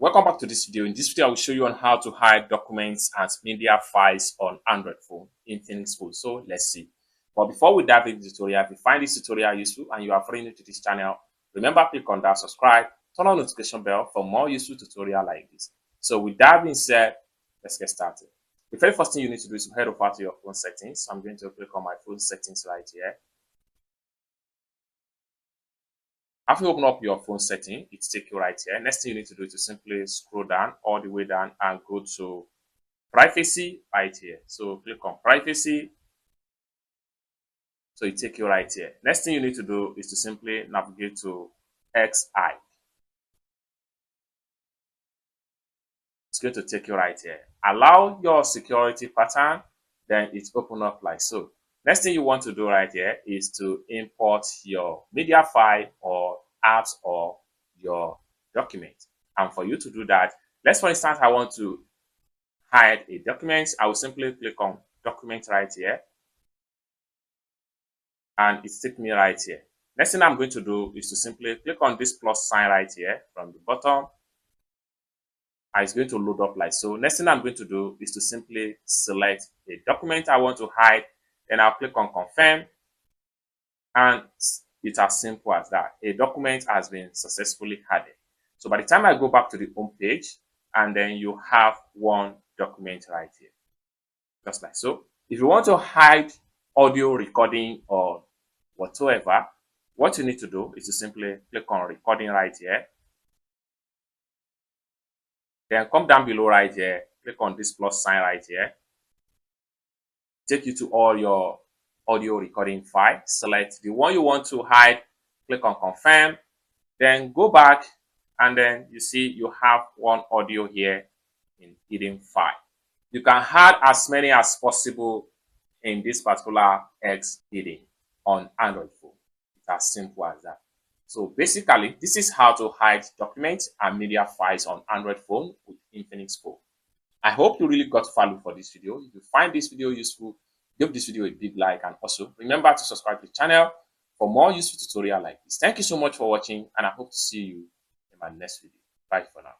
Welcome back to this video. In this video, I will show you on how to hide documents and media files on Android phone, Infinix phone. So let's see. But before we dive into the tutorial, if you find this tutorial useful and you are brand new to this channel, remember click on that subscribe, turn on notification bell for more useful tutorial like this. So with that being said, let's get started. The very first thing you need to do is to head over to your phone settings. So I'm going to click on my phone settings right here. After you open up your phone setting, it takes you right here. Next thing you need to do is to simply scroll down all the way down and go to privacy right here. So click on privacy. So it takes you right here. Next thing you need to do is to simply navigate to XI. It's going to take you right here. Allow your security pattern, then it's open up like so. Next thing you want to do right here is to import your media file or apps or your document. And for you to do that, let's for instance, I want to hide a document. I will simply click on document right here. And it's taking me right here. Next thing I'm going to do is to simply click on this plus sign right here from the bottom. And it's going to load up like so. Next thing I'm going to do is to simply select a document I want to hide. Then I'll click on confirm. And it's as simple as that. A document has been successfully hidden. So by the time I go back to the home page, and then you have one document right here. Just like so. If you want to hide audio recording or whatsoever, what you need to do is to simply click on recording right here. Then come down below right here, click on this plus sign right here. Take you to all your audio recording file. Select the one you want to hide, click on confirm, then go back, and then you see you have one audio here in hidden file. You can add as many as possible in this particular X hidden on Android phone. It's as simple as that. So basically, this is how to hide documents and media files on Android phone with Infinix phone. I hope you really got value for this video. If you find this video useful, give this video a big like, and also remember to subscribe to the channel for more useful tutorial like this. Thank you so much for watching, and I hope to see you in my next video. Bye for now.